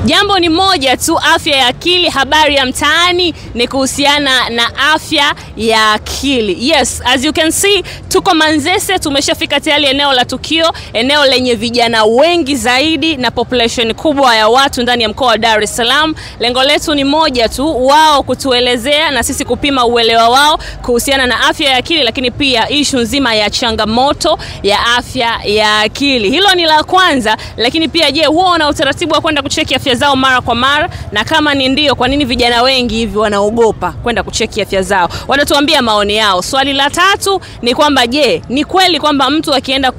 Jambo ni moja tu, afya ya akili. Habari ya mtaani ni kuhusiana na afya ya akili. Yes, as you can see, tuko Manzese, tumeshafika tayari eneo la tukio, eneo lenye vijana wengi zaidi na population kubwa ya watu ndani ya mkoa wa Dar es Salaam. Lengo letu ni moja tu, wao kutuelezea na sisi kupima uelewa wao kuhusiana na afya ya akili, lakini pia issue nzima ya changamoto ya afya ya akili. Hilo ni la kwanza, lakini pia je, huwa wana utaratibu wa kwenda kucheki afya zao mara kwa mara? Na kama ni ndio, kwa nini vijana wengi hivi wanaogopa kwenda kucheki afya zao? Wanatuambia maoni yao. Swali la tatu ni kwamba je, ni kweli kwamba mtu akienda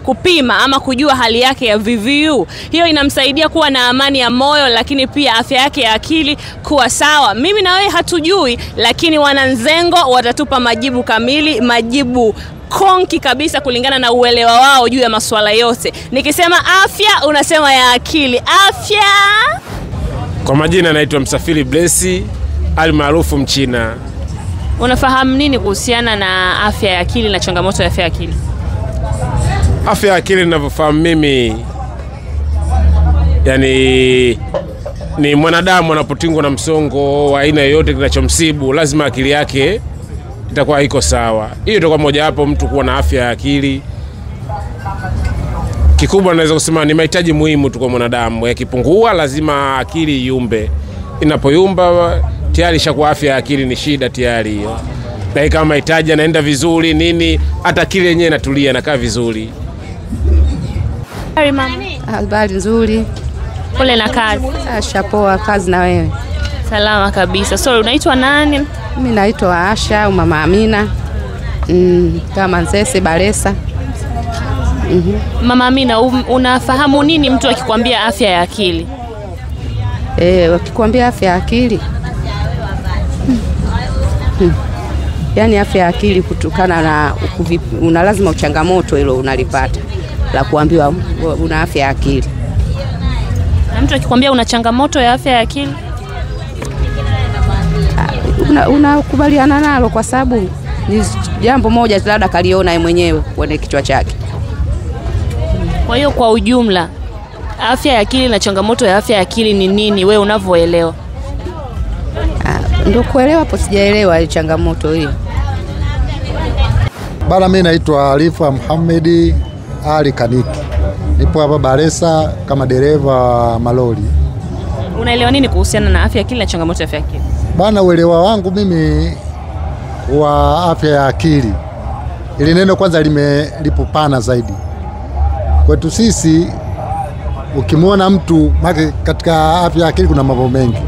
kupima ama kujua hali yake ya VVU, hiyo inamsaidia kuwa na amani ya moyo, lakini pia afya yake ya akili kuwa sawa? Mimi na wewe hatujui, lakini wananzengo watatupa majibu kamili, majibu konki kabisa kulingana na uelewa wao juu ya masuala yote. Nikisema afya, unasema ya akili. Afya. Kwa majina naitwa Msafiri Blessi, almaarufu Mchina. Unafahamu nini kuhusiana na afya ya akili na changamoto ya afya ya akili? Afya ya akili ninavyofahamu mimi, yani ni mwanadamu anapotingwa na msongo wa aina yoyote kinachomsibu, lazima akili yake itakuwa haiko sawa. Hiyo itakuwa moja hapo mtu kuwa na afya ya akili. Kikubwa naweza kusema ni mahitaji muhimu tu kwa mwanadamu. Yakipungua lazima akili iumbe. Inapoyumba tayari shakuwa afya ya akili ni shida tayari hiyo. Na kama mahitaji yanaenda vizuri nini, hata akili yenyewe inatulia na kaa vizuri. Habari nzuri. Pole na kazi. Shapoa, kazi na wewe? Salama kabisa. Sorry, unaitwa nani? Mimi naitwa Asha au Mama Amina. Kama Manzese Baresa. Mama Amina, unafahamu nini mtu akikwambia afya ya akili? Wakikwambia afya ya akili, yani afya ya akili kutokana na una lazima uchangamoto hilo unalipata la kuambiwa una afya ya akili. Na mtu akikwambia una changamoto ya afya ya akili, unakubaliana nalo kwa sababu ni jambo moja labda kaliona yeye mwenyewe kwenye kichwa chake. Kwa hiyo kwa ujumla, afya ya akili na changamoto ya afya ya akili ni nini wewe unavyoelewa? Ndio kuelewa hapo, sijaelewa ile changamoto hiyo. Bana, mimi naitwa Alifa Muhammad Ali Kaniki. Nipo hapa Baresa kama dereva malori. Unaelewa nini kuhusiana na afya ya akili na changamoto ya afya ya akili? Bana, uelewa wangu mimi wa afya ya akili, ili neno kwanza lipo pana zaidi. Kwetu sisi, ukimwona mtu katika afya ya akili kuna mambo mengi.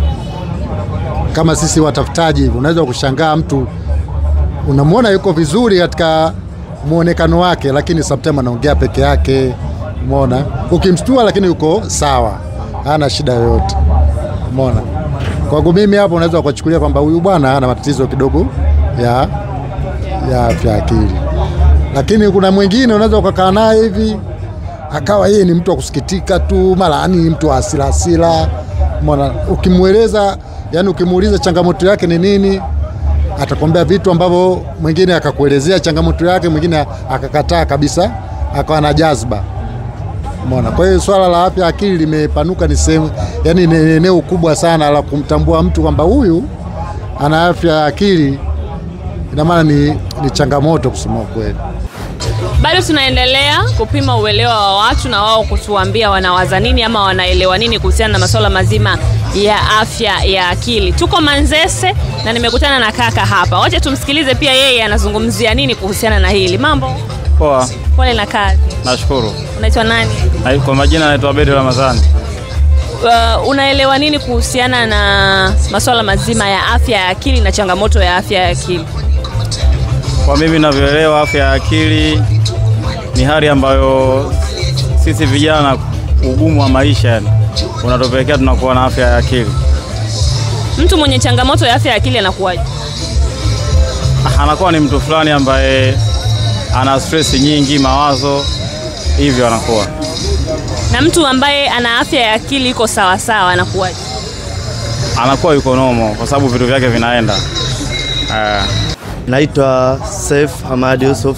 Kama sisi watafutaji, unaweza kushangaa mtu unamwona yuko vizuri katika muonekano wake, lakini sometimes anaongea peke yake, umeona? Ukimshtua lakini yuko sawa, hana shida yoyote, umeona? Kwa mimi hapo unaweza kuchukulia kwamba huyu bwana ana matatizo kidogo ya afya ya akili. Lakini kuna mwingine unaweza kukaa naye hivi akawa yeye ni mtu wa kusikitika tu, mara ni mtu wa hasira, umeona? Ukimueleza, yani ukimuuliza changamoto yake ni nini, atakwambia vitu ambavyo mwingine akakuelezea changamoto yake, mwingine akakataa kabisa, akawa na jazba, umeona? Kwa hiyo swala la afya akili limepanuka, ni sehemu, yani ni eneo kubwa sana la kumtambua mtu kwamba huyu ana afya ya akili. Ina maana ni changamoto kusema kweli. Bado tunaendelea kupima uelewa wa watu na wao kutuambia wanawaza nini ama wanaelewa nini kuhusiana na masuala mazima ya afya ya akili. Tuko Manzese na nimekutana na kaka hapa. Wacha tumsikilize pia yeye anazungumzia nini kuhusiana na hili. Mambo? Poa. Pole na kazi. Nashukuru. Unaitwa nani? Kwa majina naitwa Abedi Ramadhani. Unaelewa nini kuhusiana na masuala mazima ya afya ya akili na changamoto ya afya ya akili? Kwa mimi ninavyoelewa, afya ya akili ni hali ambayo sisi vijana, ugumu wa maisha yani unatupelekea tunakuwa na afya ya akili. Mtu mwenye changamoto ya afya ya akili anakuwaje? Anakuwa ni mtu fulani ambaye ana stress nyingi, mawazo, hivyo anakuwa. Na mtu ambaye ana afya ya akili iko sawa sawa anakuwaje? Anakuwa yuko normal kwa sababu vitu vyake vinaenda. Naitwa Saif Hamad Yusuf.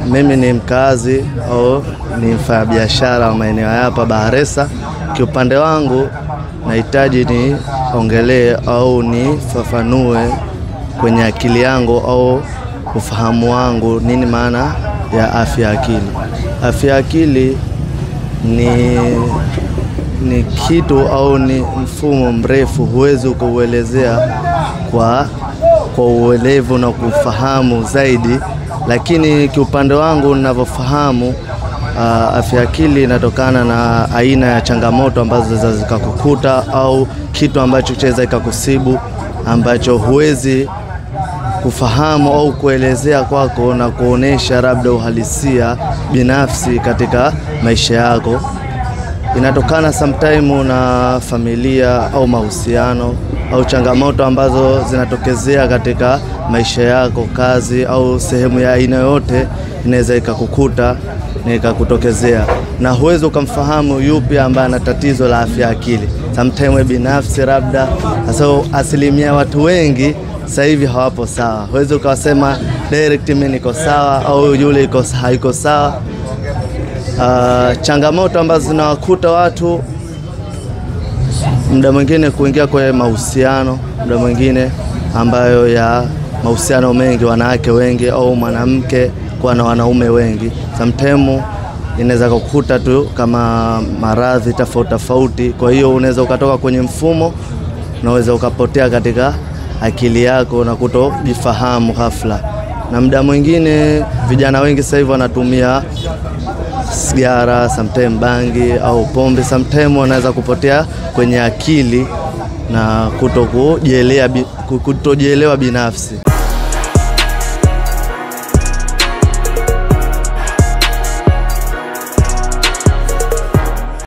Mimi ni mkazi au ni mfanyabiashara wa maeneo hapa Baresa. kiupande wangu nahitaji niongelee au nifafanue kwenye akili yangu au ufahamu wangu nini maana ya afya ya akili. Afya ya akili ni kitu au ni mfumo mrefu, huwezi kuuelezea kwa uelevu na kufahamu zaidi, lakini kiupande wangu ninavyofahamu, afya ya akili inatokana na aina ya changamoto ambazo zinaweza zikakukuta au kitu ambacho chaweza ikakusibu ambacho huwezi kufahamu au kuelezea kwako na kuonesha labda uhalisia binafsi katika maisha yako. Inatokana sometime na familia au mahusiano au changamoto ambazo zinatokezea katika maisha yako, kazi au sehemu ya aina yote inaweza ikakukuta na ikakutokezea, na huwezi ukamfahamu yupi ambaye ana tatizo la afya ya akili. Sometime binafsi labda, sasa asilimia watu wengi sasa hivi hawapo sawa. Huwezi ukasema direct mimi niko sawa au yule haiko sawa. Changamoto ambazo zinawakuta watu, muda mwingine kuingia kwenye mahusiano, muda mwingine ambayo ya mahusiano mengi, wanawake wengi au mwanamke kuwa na wanaume wengi. Sometimes inaweza kukuta tu kama maradhi tofauti. Kwa hiyo unaweza ukatoka kwenye mfumo, unaweza ukapotea katika akili yako na kutojifahamu ghafla. Na muda mwingine vijana wengi sasa hivi wanatumia sigara, sometimes bangi au pombe, sometimes wanaweza kupotea kwenye akili na kutojielewa binafsi.